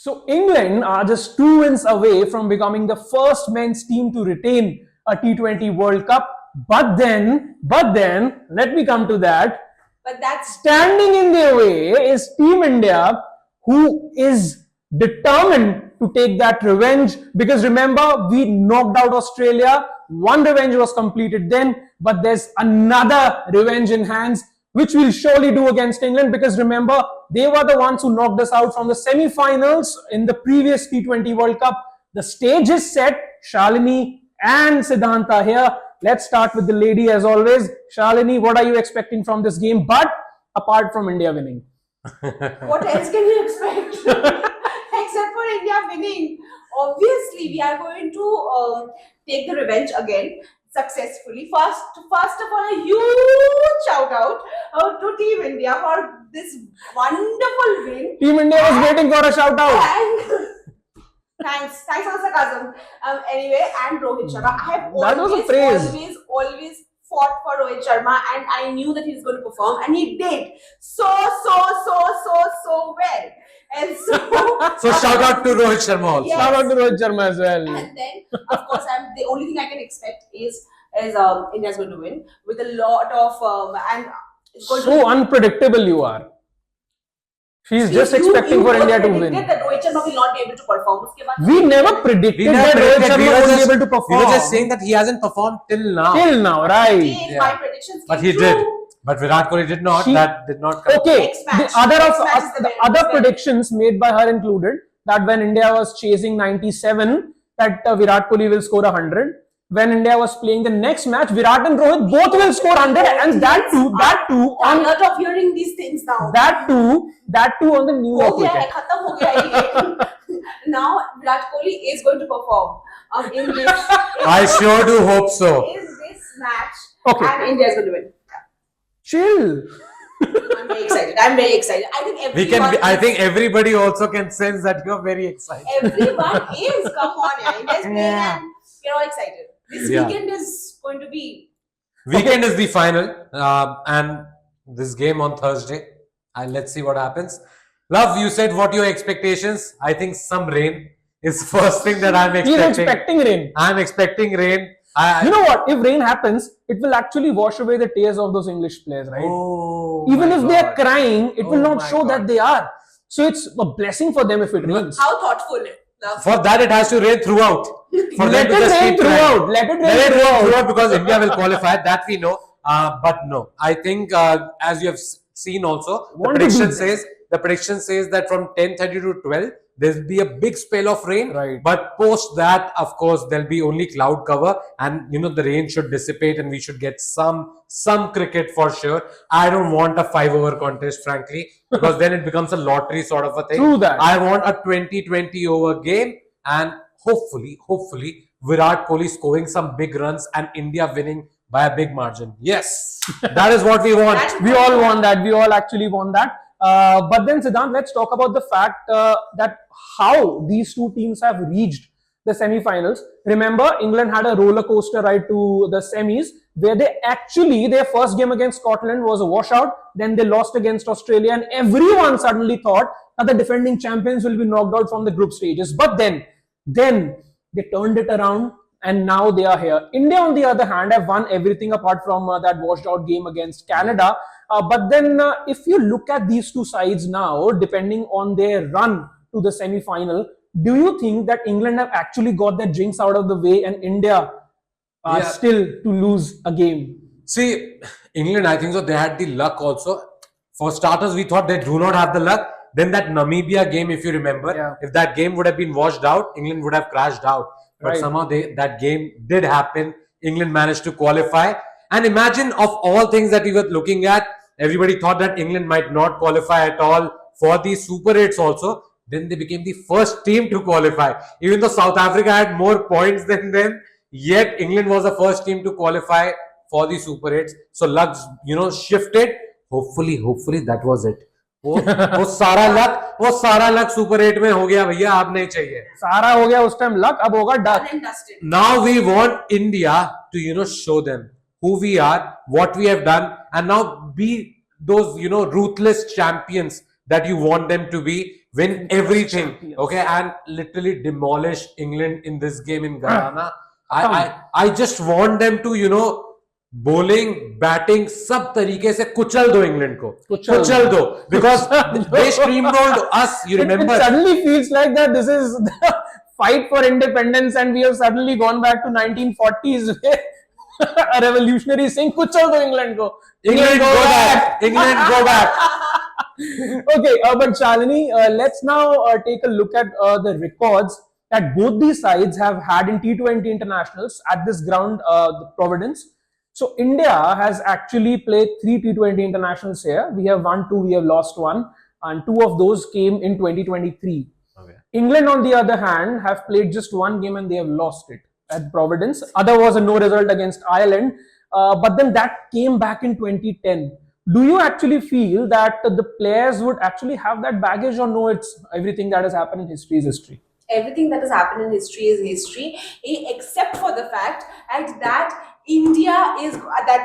So England are just 2 wins away from becoming the first men's team to retain a T20 World Cup. But then, let me come to that. But that's Standing in their way is Team India, who is determined to take that revenge. Because remember, we knocked out Australia. One revenge was completed then, but there's another revenge in hands, which we'll surely do against England. Because remember, they were the ones who knocked us out from the semi-finals in the previous T20 World Cup. The stage is set. Shalini and Siddhanta here. Let's start with the lady as always. Shalini, what are you expecting from this game? But apart from India winning. what else can you expect? Except for India winning. Obviously, we are going to take the revenge again successfully. First of all, a huge shout out to Team India for this wonderful win. Team India was waiting for a shout out. And thanks for the sarcasm. Anyway, and Rohit Sharma. I have That was a praise. always fought for Rohit Sharma, and I knew that he was going to perform, and he did so well. And So shout out to Rohit Sharma also. Yes. Shout out to Rohit Sharma as well. And then, of course, the only thing I can expect is India's going to win with a lot of and it's going So unpredictable you are. She's just expecting for India to win. That Rohit Sharma will not be able to perform. Uske baad We never predicted that Rohit Sharma won't be able to perform. We were just saying that he hasn't performed till now. Till now, right? again, my predictions But came he true. did. But Virat Kohli did not. That did not come. Okay, Next match. the Next match is the the very other best. predictions made by her included that when India was chasing 97, that Virat Kohli will score 100. When India was playing the next match, Virat and Rohit both will score 100, and that too I'm on not of hearing these things now. that too on the New York हो गया है, wicket. खत्म हो गया है ये. Now Virat Kohli is going to perform in this. I sure do hope so. In this match, Okay. and India is going to win. Chill. I'm very excited. I think everyone. I think everybody also can sense that you're very excited. everyone is. Come on, yeah. India's playing, and we're all excited. This Yeah. weekend is going to be. Weekend is the final, and this game on Thursday. And let's see what happens. Love, you said what your expectations. I think some rain is first thing that I'm He's expecting. expecting rain. I'm expecting rain. You know what? If rain happens, it will actually wash away the tears of those English players, right? Oh, Even my if they are God. crying, it will Oh not my show God. that they are. So it's a blessing for them if it rains. How thoughtful. Love. For that, it has to rain throughout. For Let them to it just rain keep crying. throughout. Let it Let rain it rain throughout. throughout because India will qualify. That we know. But no, I think as you have seen also, Want to beat them. the prediction says that from 10:30 to 12 there'll be a big spell of rain. Right. But post that, of course, there'll be only cloud cover, and the rain should dissipate, and we should get some cricket for sure. I don't want a 5-over contest, frankly, because then it becomes a lottery sort of a thing. True that. I want a 20-20 over game, and hopefully Virat Kohli scoring some big runs and India winning by a big margin. Yes, that is what we want. We all want that. We all actually want that. But then, Siddhant, let's talk about the fact that how these two teams have reached the semi-finals. Remember, England had a roller coaster ride to the semis, where their first game against Scotland was a washout. Then they lost against Australia, and everyone suddenly thought that the defending champions will be knocked out from the group stages. But then they turned it around, and now they are here. India, on the other hand, have won everything apart from that washed out game against Canada. But then if you look at these two sides now, depending on their run to the semi-final, do you think that England have actually got their jinx out of the way and India are Yeah. still to lose a game? See, England, I think so. They had the luck also. For starters, we thought they do not have the luck. Then that Namibia game, if you remember, Yeah. if that game would have been washed out, England would have crashed out. But Right. somehow that game did happen. England managed to qualify. And imagine, of all things that we were looking at, everybody thought that England might not qualify at all for the Super 8s also. Then they became the first team to qualify. Even though South Africa had more points than them, yet England was the first team to qualify for the Super 8s. So luck, shifted. Hopefully that was it. वो सारा luck super 8 में हो गया भैया, आप नहीं चाहिए. सारा हो गया उस टाइम लक, अब होगा duck. Done and dusted. Now we want India to show them who we are, what we have done, and now be those ruthless champions that you want them to be. win everything, champions. okay, and literally demolish England in this game in Guyana. I just want them to, bowling, batting, सब तरीके से कुचल दो England को, कुचल दो, because they steamrolled us. You remember? It suddenly feels like that this is the fight for independence, and we have suddenly gone back to 1940s where a revolutionary is saying, "Kuchal do England go, England go back, England go back." Okay, but Shalini, let's now take a look at the records that both these sides have had in T20 internationals at this ground, the Providence. So India has actually played 3 T20 internationals here. We have won 2, we have lost 1, and 2 of those came in 2023. Okay. England, on the other hand, have played just 1 game and they have lost it at Providence. Other was a no result against Ireland, but then that came back in 2010. Do you actually feel that the players would actually have that baggage, or no, it's everything that has happened in history is history? Everything that has happened in history is history, except for the fact that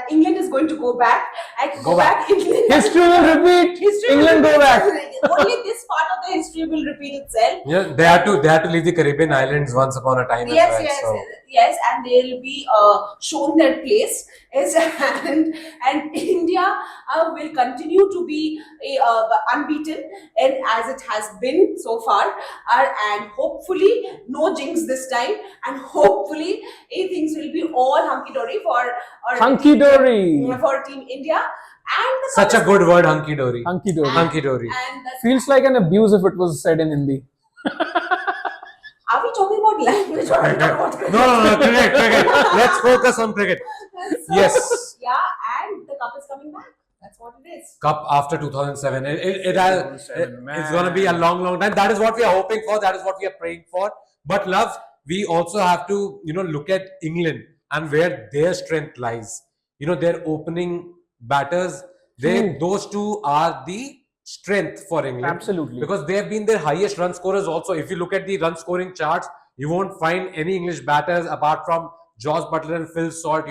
England is going to go back and Go back. England, History will repeat. history will England go repeat back. itself. Only this part of the history will repeat itself. Yeah, they had to leave the Caribbean islands once upon a time. Yes, as well, yes, so. yes, and they'll be shown their place. Yes, and India will continue to be unbeaten, and as it has been so far, and hopefully no jinx this time, and hopefully things will be all hunky dory for Hunky dory. for Team India. And the Such a good word, hunky dory. Hunky dory. Hunky dory. And the, Feels like an abuse if it was said in Hindi. are we talking about language or are we talking about cricket? No, cricket. Let's focus on cricket. So, Yes. Yeah, and the cup is coming back. That's what it is. Cup after 2007. It's 2007, going to be a long, long time. That is what we are hoping for. That is what we are praying for. But love, we also have to, look at England and where their strength lies. Their opening batters, those two are the strength for England. Absolutely. Because they have been their highest run scorers also. If you look at the run scoring charts, you won't find any English batters apart from Jos Buttler and Phil Salt,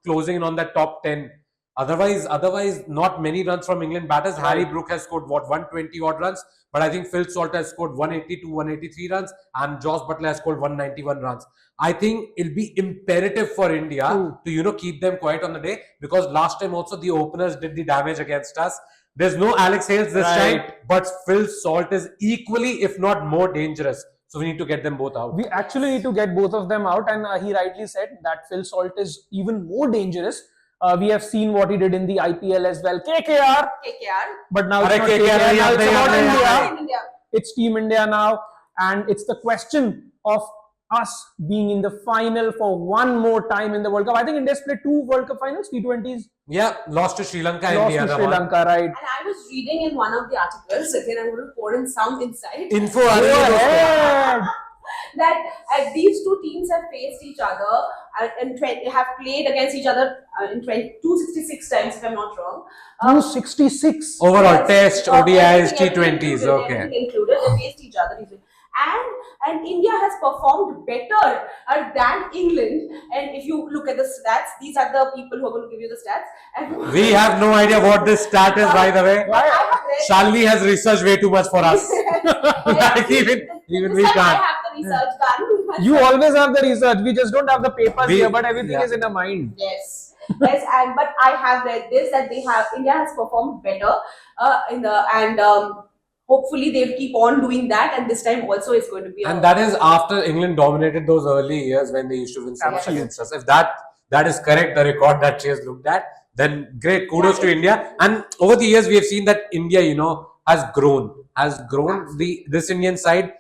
closing in on that top 10. Otherwise, not many runs from England batters. Right. Harry Brook has scored 120 odd runs, but I think Phil Salt has scored 180 to 183 runs, and Jos Buttler has scored 191 runs. I think it'll be imperative for India to keep them quiet on the day, because last time also the openers did the damage against us. There's no Alex Hales this time, but Phil Salt is equally, if not more, dangerous. So we need to get them both out. We actually need to get both of them out, and he rightly said that Phil Salt is even more dangerous. We have seen what he did in the IPL as well. KKR. But now it's not KKR. Now it's about India. It's Team India now, and it's the question of us being in the final for one more time in the World Cup. I think India's played 2 World Cup finals, T20s. Yeah, lost to Sri Lanka. Lost to Sri Lanka, right? And I was reading in one of the articles, again I'm going to pour in some insight, Info. Go ahead. that these two teams have faced each other and have played against each other in 266 times, if I'm not wrong. 266. Overall, Test, ODIs, everything T20s, okay. everything included, they faced each other. And India has performed better than England. And if you look at the stats, these are the people who are going to give you the stats. And We have no idea what this stat is, by the way. But I have read. Shalini has researched way too much for us. Like, even we This time I can't. have the research done. You always have the research. We just don't have the papers We- here, but everything yeah. is in our mind. Yes, but I have read this that India has performed better hopefully they'll keep on doing that, and this time also it's going to be. And that is after England dominated those early years when they used to win so much Absolutely. against us. If that is correct, the record that she has looked at, then great, kudos to India. And over the years, we have seen that India, has grown. This Indian side.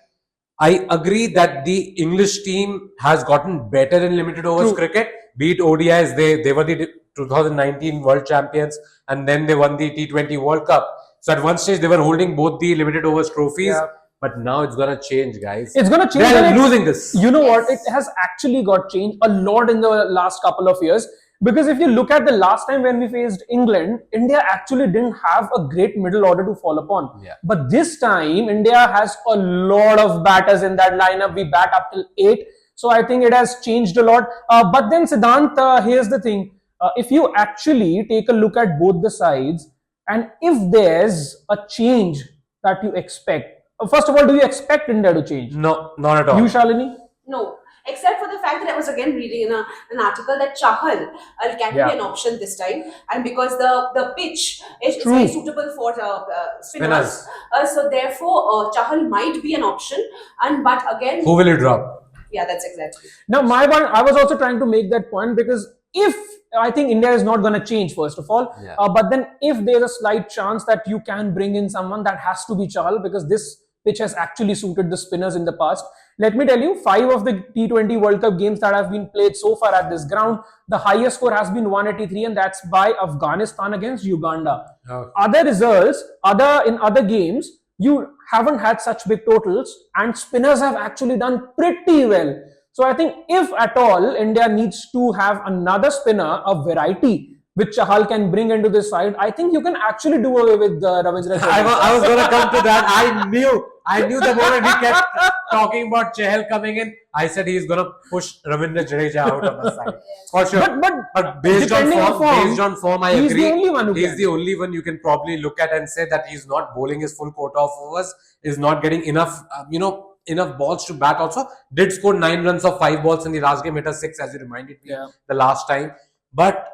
I agree that the English team has gotten better in limited overs True. cricket. Be it ODIs, they were the 2019 World Champions, and then they won the T20 World Cup. So at one stage, they were holding both the limited overs trophies. Yeah. But now it's gonna change, guys. It's going to change. They're and losing this. You know what? It Yes. has actually got changed a lot in the last couple of years. Because if you look at the last time when we faced England, India actually didn't have a great middle order to fall upon. Yeah. But this time, India has a lot of batters in that lineup. We bat up till 8. So I think it has changed a lot. But then, Siddhant, here's the thing. If you actually take a look at both the sides, and if there's a change that you expect, First of all, do you expect India to change? No, not at all. You, Shalini? No, except for the fact that I was again reading in an article that Chahal can Yeah. be an option this time, and because the pitch is True. very suitable for spinners, so therefore Chahal might be an option. And but again, Who will you drop? yeah, that's exactly. Now, my one, I was also trying to make that point because if I think India is not going to change, first of all, Yeah. but then if there's a slight chance that you can bring in someone, that has to be Chahal because this pitch has actually suited the spinners in the past. Let me tell you, 5 of the T20 World Cup games that have been played so far at this ground, the highest score has been 183, and that's by Afghanistan against Uganda. Oh. Other results, in other games, you haven't had such big totals, and spinners have actually done pretty well. So I think if at all India needs to have another spinner, a variety which Chahal can bring into this side, I think you can actually do away with Ravindra I was going to come to that. I knew the moment he kept talking about Chahal coming in, I said he's going to push Ravindra Jadeja out of the side. For sure. But based on form, I he's agree. the only one who He's can. the only one you can probably look at and say that he's not bowling his full quota of overs, is not getting enough, enough balls to bat also. Did score 9 runs of 5 balls in the last game, hit a 6 as you reminded me the last time. But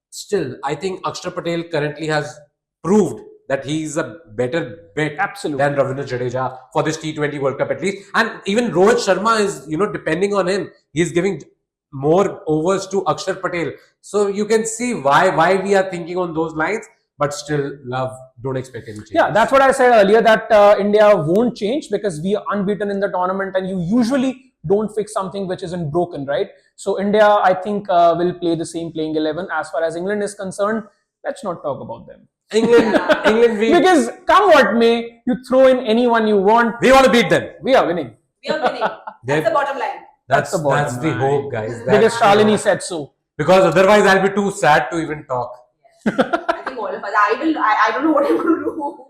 still, I think Akshar Patel currently has proved that he's a better bet than Ravindra Jadeja for this T20 World Cup at least. And even Rohit Sharma is, depending on him, he's giving more overs to Akshar Patel. So you can see why we are thinking on those lines. But still, don't expect any change. Yeah, that's what I said earlier, that India won't change because we are unbeaten in the tournament and you usually don't fix something which isn't broken, right? So India, I think, will play the same playing 11. As far as England is concerned, let's not talk about them. England, because come what may, you throw in anyone you want. We want to beat them. We are winning. We are winning. That's the bottom line. That's the bottom That's the line. hope, guys. Because Shalini said so. Because otherwise, I'll be too sad to even talk. I think all of us. I don't know what I'm going to do.